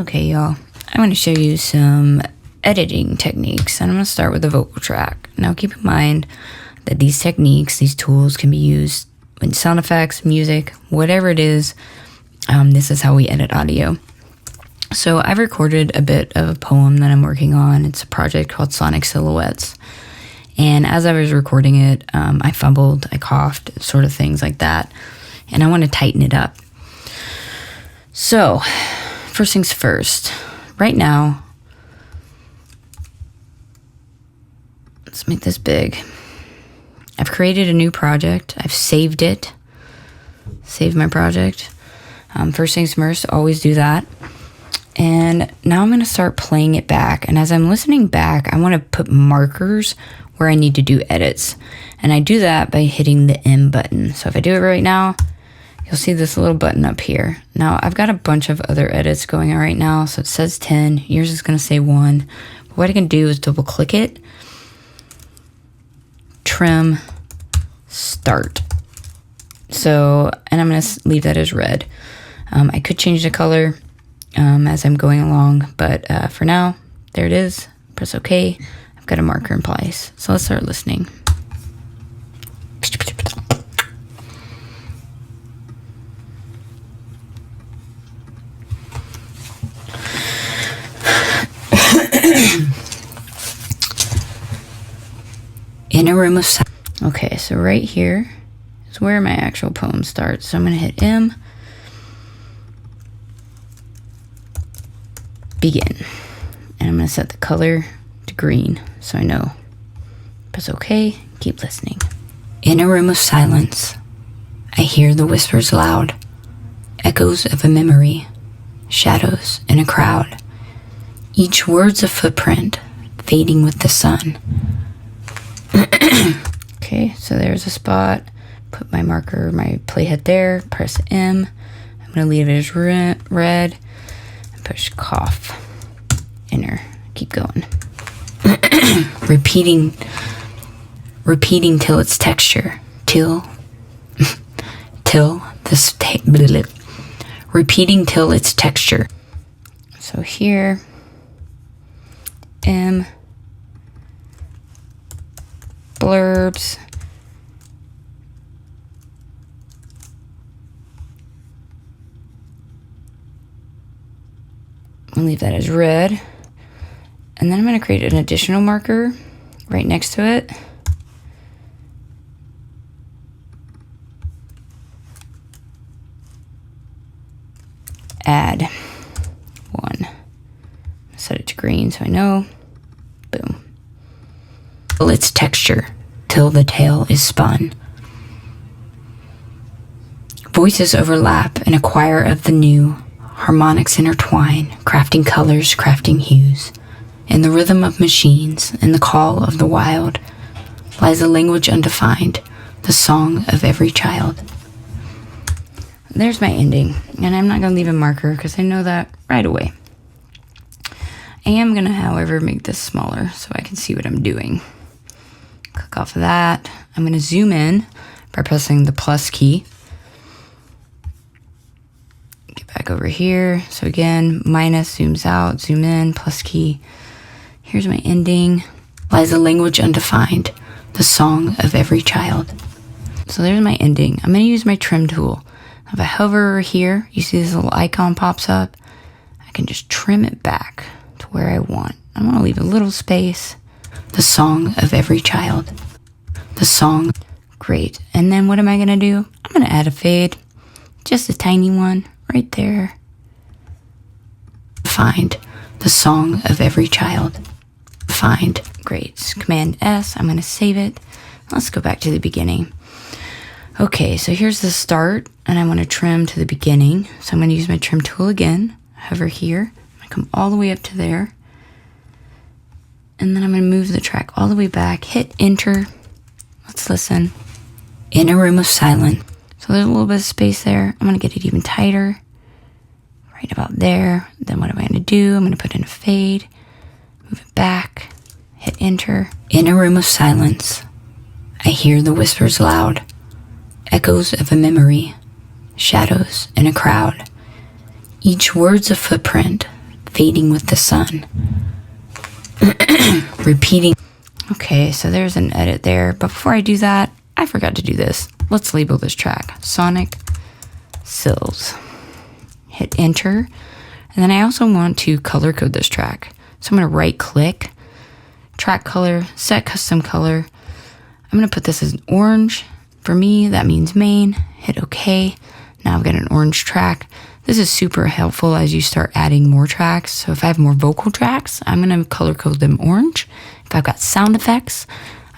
Okay, y'all, I'm going to show you some editing techniques, and I'm going to start with the vocal track. Now, keep in mind that these techniques, these tools can be used in sound effects, music, whatever it is. This is how we edit audio. So I've recorded a bit of a poem that I'm working on. It's a project called Sonic Silhouettes. And as I was recording it, I fumbled, I coughed, sort of things like that. And I want to tighten it up. So, first things first. Right now, let's make this big. I've created a new project. I've saved it. Saved my project. First things first, always do that. And now I'm going to start playing it back. And as I'm listening back, I want to put markers where I need to do edits. And I do that by hitting the M button. So if I do it right now, you'll see this little button up here. Now, I've got a bunch of other edits going on right now. So it says 10. Yours is going to say 1. But what I can do is double click it. Trim. Start. So, and I'm going to leave that as red. I could change the color as I'm going along. But for now, there it is. Press OK. I've got a marker in place. So let's start listening. In a room of silence. Okay, so right here is where my actual poem starts. So I'm going to hit M. Begin. And I'm going to set the color to green so I know. Press OK. Keep listening. In a room of silence, I hear the whispers loud, echoes of a memory, shadows in a crowd. Each word's a footprint, fading with the sun. Okay, so there's a spot. Put my marker, my playhead there. Press M. I'm going to leave it as red. And push cough. Enter. Keep going. Repeating till its texture. Repeating till its texture. So here, M. Blurbs. I'll leave that as red. And then I'm going to create an additional marker right next to it. Add 1. Set it to green so I know. Boom. Its texture till the tale is spun. Voices overlap in a choir of the new. Harmonics intertwine, crafting colors, crafting hues. In the rhythm of machines, in the call of the wild, lies a language undefined, the song of every child. There's my ending, and I'm not going to leave a marker because I know that right away. I am going to, however, make this smaller so I can see what I'm doing. Click off of that. I'm going to zoom in by pressing the plus key. Get back over here. So again, minus zooms out, zoom in, plus key. Here's my ending. Lies a language undefined, the song of every child. So there's my ending. I'm going to use my trim tool. If I hover over here, you see this little icon pops up. I can just trim it back to where I want. I'm going to leave a little space. The song of every child. The song. Great. And then what am I going to do? I'm going to add a fade. Just a tiny one right there. Find the song of every child. Find. Great. Command S. I'm going to save it. Let's go back to the beginning. Okay, so here's the start, and I want to trim to the beginning. So I'm going to use my trim tool again. Hover here. I come all the way up to there. And then I'm going to move the track all the way back. Hit enter. Let's listen. In a room of silence. So there's a little bit of space there. I'm going to get it even tighter. Right about there. Then what am I going to do? I'm going to put in a fade. Move it back. Hit enter. In a room of silence, I hear the whispers loud. Echoes of a memory. Shadows in a crowd. Each word's a footprint, fading with the sun. Repeating. Okay, so there's an edit there, but before I do that, I forgot to do this. Let's label this track Sonic Sills. Hit enter, and then I also want to color code this track. So I'm going to right click, track color, set custom color. I'm going to put this as an orange. For me, that means main. Hit OK. Now I've got an orange track. This is super helpful as you start adding more tracks. So if I have more vocal tracks, I'm going to color code them orange. If I've got sound effects,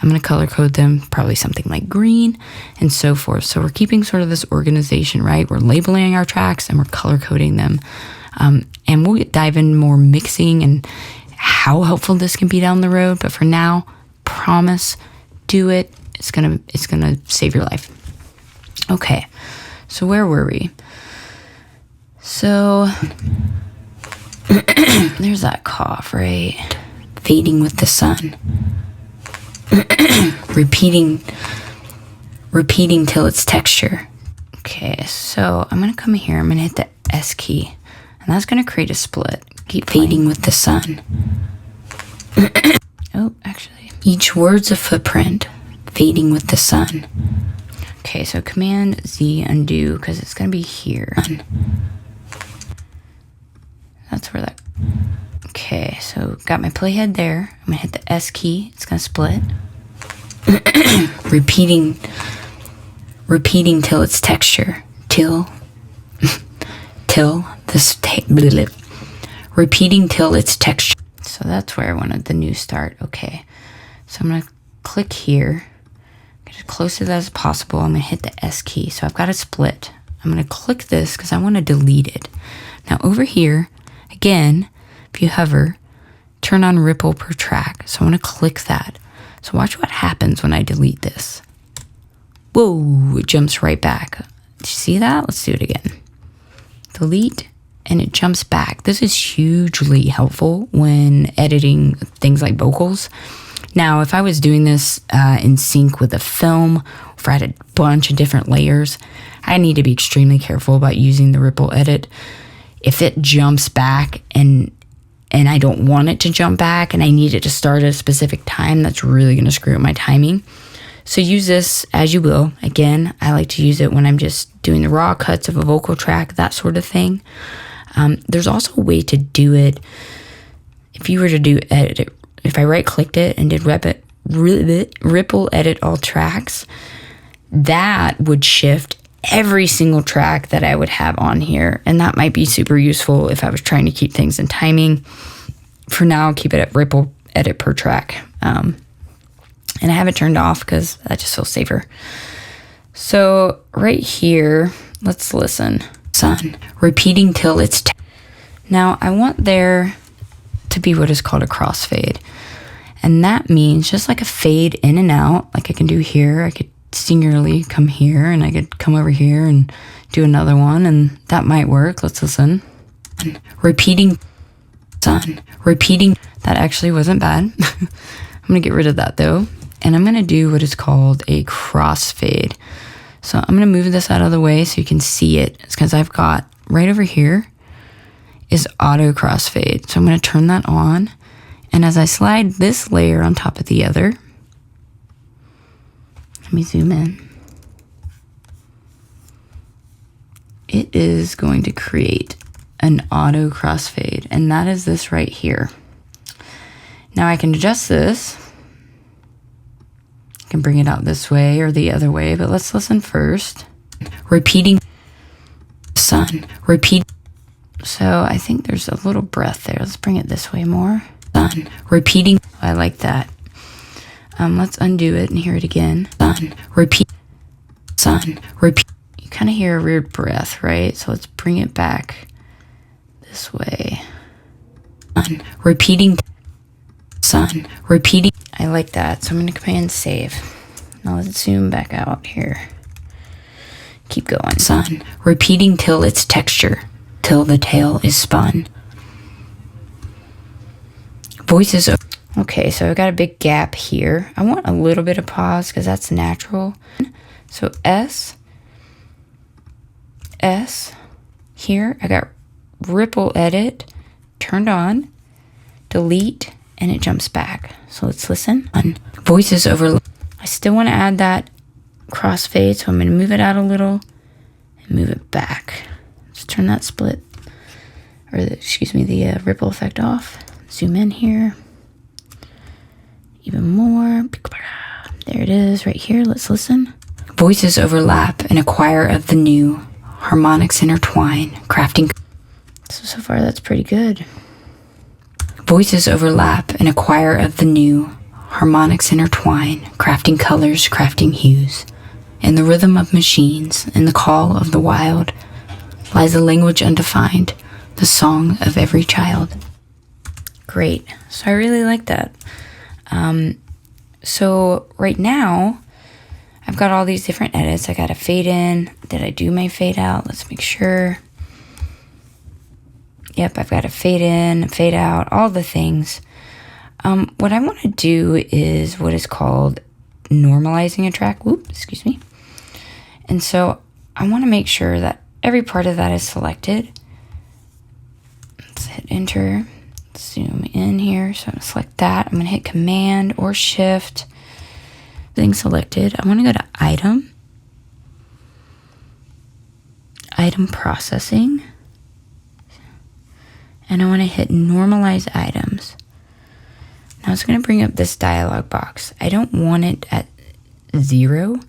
I'm going to color code them probably something like green and so forth. So we're keeping sort of this organization, right? We're labeling our tracks and we're color coding them. And we'll dive in more mixing and how helpful this can be down the road. But for now, promise, do it. It's gonna save your life. Okay, so where were we? So there's that cough, right? Fading with the sun. repeating till it's texture. Okay, so I'm gonna come here, I'm gonna hit the S key, and that's gonna create a split. Keep fading with the sun. Oh, actually. Each word's a footprint, fading with the sun. Okay, so Command Z undo, because it's gonna be here. That's where that. Okay, so got my playhead there. I'm gonna hit the S key, it's gonna split. repeating till it's texture. Repeating till it's texture. So that's where I wanted the new start. Okay, so I'm gonna click here, get as close to that as possible. I'm gonna hit the S key, so I've got a split. I'm gonna click this because I want to delete it. Now over here, again, if you hover, turn on ripple per track. So I'm gonna click that. So watch what happens when I delete this. Whoa, it jumps right back. Did you see that? Let's do it again. Delete, and it jumps back. This is hugely helpful when editing things like vocals. Now, if I was doing this in sync with a film, if I had a bunch of different layers, I need to be extremely careful about using the ripple edit. If it jumps back and I don't want it to jump back and I need it to start at a specific time, that's really going to screw up my timing. So use this as you will. Again, I like to use it when I'm just doing the raw cuts of a vocal track, that sort of thing. There's also a way to do it. If you were to do edit, if I right clicked it and did ripple edit all tracks, that would shift every single track that I would have on here. And that might be super useful if I was trying to keep things in timing. For now, I'll keep it at ripple edit per track. And I have it turned off because that just feels safer. So right here, let's listen. Sun, repeating till it's... Now I want there to be what is called a crossfade. And that means just like a fade in and out, like I can do here, I could singularly come here and I could come over here and do another one, and that might work. Let's listen. Repeating. Sun, repeating. That actually wasn't bad. I'm gonna get rid of that though. And I'm gonna do what is called a crossfade. So I'm gonna move this out of the way so you can see it. It's because I've got right over here is auto crossfade. So I'm gonna turn that on. And as I slide this layer on top of the other, let me zoom in. It is going to create an auto crossfade, and that is this right here. Now I can adjust this. I can bring it out this way or the other way, but let's listen first. Repeating. Sun, repeat. So I think there's a little breath there. Let's bring it this way more. Sun, repeating. I like that. Let's undo it and hear it again. Sun, repeat. Sun, repeat. You kind of hear a weird breath, right? So let's bring it back this way. Sun, repeating. Sun, repeating. I like that. So I'm going to command save. Now let's zoom back out here. Keep going. Sun, repeating till its texture, till the tail is spun. Voices. Okay, so I've got a big gap here. I want a little bit of pause because that's natural. So S, here, I got ripple edit, turned on, delete, and it jumps back. So let's listen. Voices over. I still want to add that crossfade, so I'm going to move it out a little and move it back. Let's turn that split, or the ripple effect off. Zoom in here. Even more. There it is right here. Let's listen. Voices overlap and a choir of the new. Harmonics intertwine, crafting. So far that's pretty good. Voices overlap and a choir of the new. Harmonics intertwine, crafting colors, crafting hues. In the rhythm of machines, in the call of the wild, lies a language undefined, the song of every child. Great. So I really like that. So right now, I've got all these different edits. I got a fade in. Did I do my fade out? Let's make sure. Yep, I've got a fade in, fade out, all the things. What I want to do is what is called normalizing a track. Excuse me. And so I want to make sure that every part of that is selected. Let's hit enter. Zoom in here. So I'm going to select that. I'm going to hit Command or Shift. Thing selected. I want to go to Item Processing. And I want to hit Normalize Items. Now it's going to bring up this dialog box. I don't want it at 0.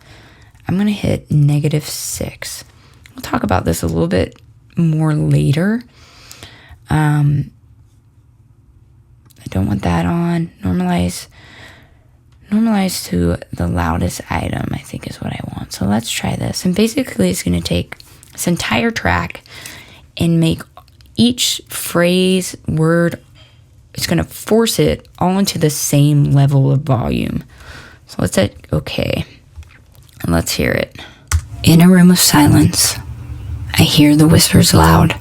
I'm going to hit -6. We'll talk about this a little bit more later. I don't want that on. Normalize to the loudest item, I think is what I want. So let's try this. And basically it's going to take this entire track and make each phrase, word, it's going to force it all into the same level of volume. So let's hit OK. And let's hear it. In a room of silence, I hear the whispers loud,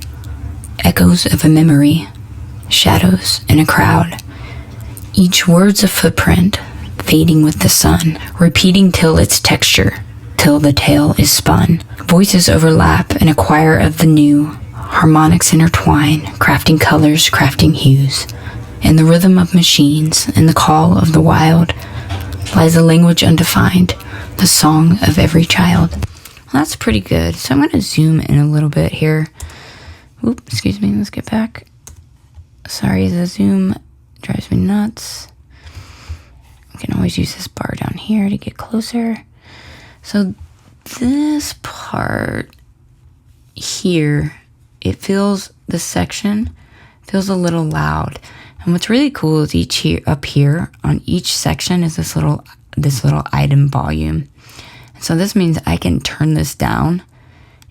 echoes of a memory, shadows in a crowd. Each word's a footprint, fading with the sun, repeating till its texture, till the tale is spun. Voices overlap and a choir of the new. Harmonics intertwine, crafting colors, crafting hues. In the rhythm of machines, in the call of the wild, lies a language undefined, the song of every child. Well, that's pretty good. So I'm going to zoom in a little bit here. Excuse me, let's get back. Sorry, the zoom drives me nuts. I can always use this bar down here to get closer. So this part here, this section feels a little loud. And what's really cool is up here on each section is this little item volume. And so this means I can turn this down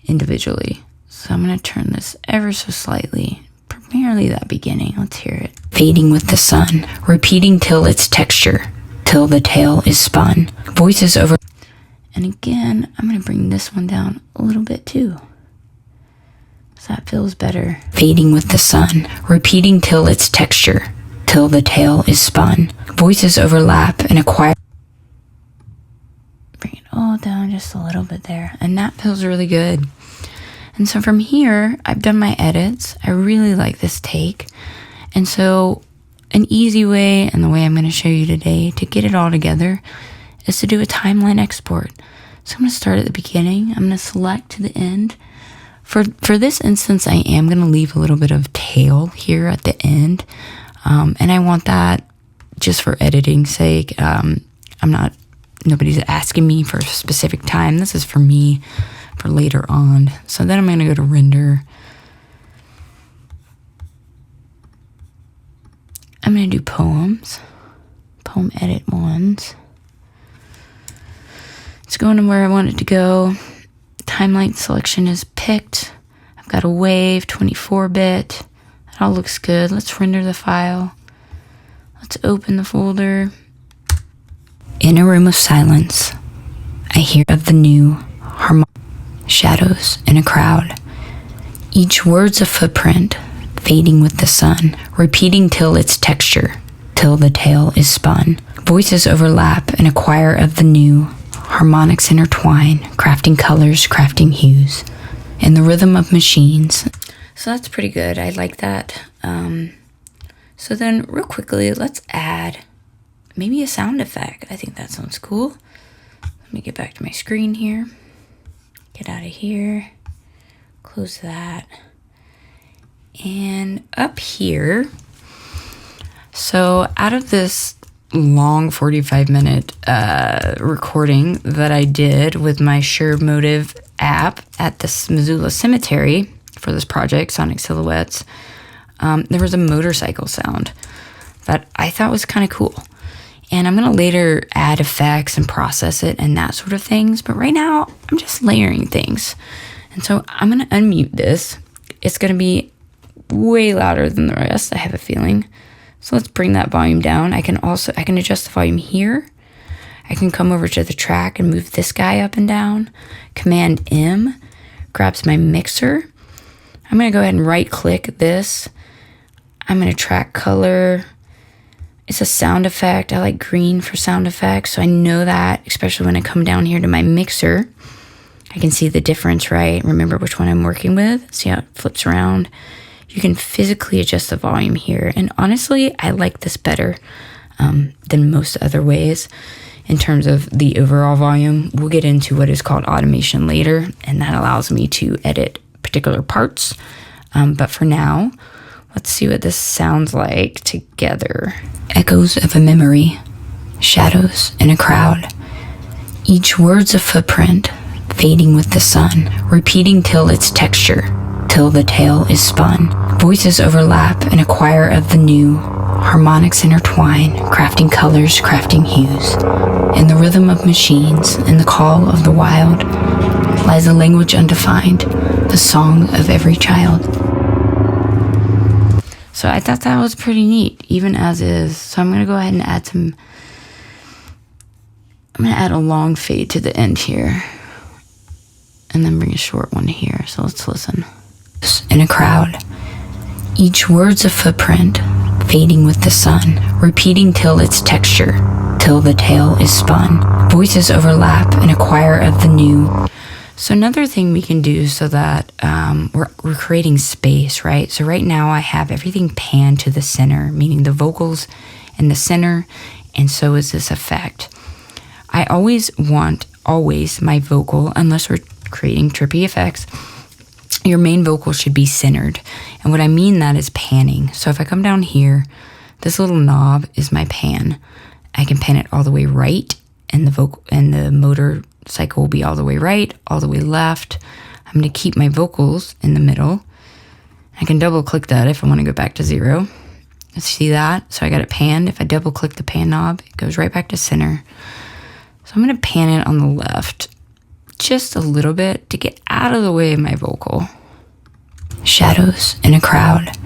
individually. So I'm going to turn this ever so slightly, primarily that beginning. Let's hear it. Fading with the sun, repeating till its texture, till the tale is spun. Voices over. And again, I'm going to bring this one down a little bit too. So that feels better. Fading with the sun, repeating till its texture, till the tale is spun. Voices overlap and a choir. Bring it all down just a little bit there. And that feels really good. And so from here, I've done my edits. I really like this take. And so an easy way, and the way I'm going to show you today to get it all together, is to do a timeline export. So I'm going to start at the beginning. I'm going to select to the end. For this instance, I am going to leave a little bit of tail here at the end. And I want that just for editing's sake. Nobody's asking me for a specific time. This is for me for later on. So then I'm going to go to render. I'm going to do poems. Poem edit ones. It's going to where I want it to go. Timeline selection is picked. I've got a wave, 24-bit. That all looks good. Let's render the file. Let's open the folder. In a room of silence, I hear of the new shadows in a crowd. Each word's a footprint, fading with the sun, repeating till its texture, till the tale is spun. Voices overlap and a choir of the new. Harmonics intertwine, crafting colors, crafting hues. In the rhythm of machines. So that's pretty good. I like that. So then real quickly, let's add maybe a sound effect. I think that sounds cool. Let me get back to my screen here. Get out of here. Close that. And up here, so out of this long 45-minute recording that I did with my Shure Motive app at the Missoula Cemetery for this project, Sonic Silhouettes, there was a motorcycle sound that I thought was kind of cool. And I'm going to later add effects and process it and that sort of things. But right now, I'm just layering things. And so I'm going to unmute this. It's going to be way louder than the rest, I have a feeling. So let's bring that volume down. I can adjust the volume here. I can come over to the track and move this guy up and down. Command M grabs my mixer. I'm going to go ahead and right click this. I'm going to track color. It's a sound effect. I like green for sound effects. So I know that, especially when I come down here to my mixer, I can see the difference, right? Remember which one I'm working with. See how it flips around? You can physically adjust the volume here. And honestly, I like this better than most other ways in terms of the overall volume. We'll get into what is called automation later, and that allows me to edit particular parts. But for now, let's see what this sounds like together. Echoes of a memory, shadows in a crowd. Each word's a footprint, fading with the sun, repeating till its texture, till the tale is spun. Voices overlap in a choir of the new, harmonics intertwine, crafting colors, crafting hues. In the rhythm of machines, in the call of the wild, lies a language undefined, the song of every child. So I thought that was pretty neat, even as is. So I'm going to go ahead and add I'm going to add a long fade to the end here, and then bring a short one here. So let's listen. In a crowd, each word's a footprint, fading with the sun, repeating till its texture, till the tale is spun. Voices overlap in a choir of the new. So another thing we can do so that we're creating space, right? So right now I have everything panned to the center, meaning the vocals in the center, and so is this effect. I always want my vocal, unless we're creating trippy effects, your main vocal should be centered. And what I mean that is panning. So if I come down here, this little knob is my pan. I can pan it all the way right, and the motorcycle will be all the way right, all the way left. I'm going to keep my vocals in the middle. I can double click that if I want to go back to 0. See that? So I got it panned. If I double click the pan knob, it goes right back to center. So I'm going to pan it on the left just a little bit to get out of the way of my vocal. Shadows in a crowd.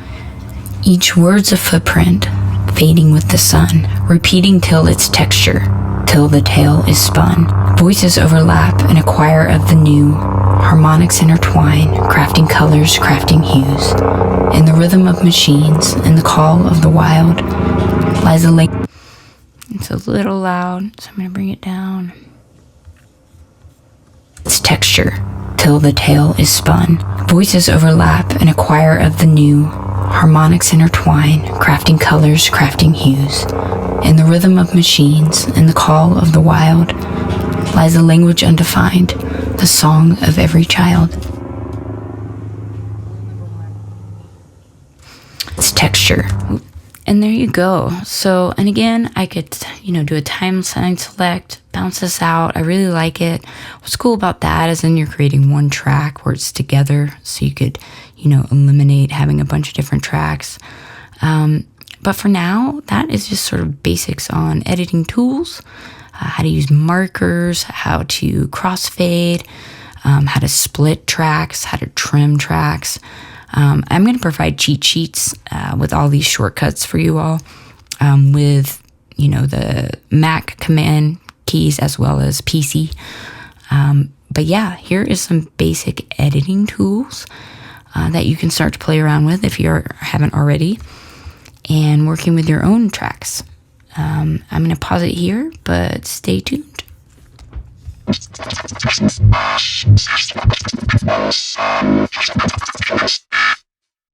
Each word's a footprint, fading with the sun, repeating till its texture, till the tale is spun. Voices overlap in a choir of the new, harmonics intertwine, crafting colors, crafting hues. In the rhythm of machines, in the call of the wild, lies a lake. It's a little loud, so I'm going to bring it down. Its texture, till the tale is spun. Voices overlap in a choir of the new, harmonics intertwine, crafting colors, crafting hues. In the rhythm of machines, in the call of the wild, lies a language undefined, the song of every child. Its texture. And there you go. So, and again, I could, do a timeline select, bounce this out. I really like it. What's cool about that is then you're creating one track where it's together. So you could, eliminate having a bunch of different tracks. But for now, that is just sort of basics on editing tools, how to use markers, how to crossfade, how to split tracks, how to trim tracks. I'm going to provide cheat sheets with all these shortcuts for you all with, the Mac command keys as well as PC. But yeah, here is some basic editing tools that you can start to play around with if you haven't already, and working with your own tracks. I'm going to pause it here, but stay tuned.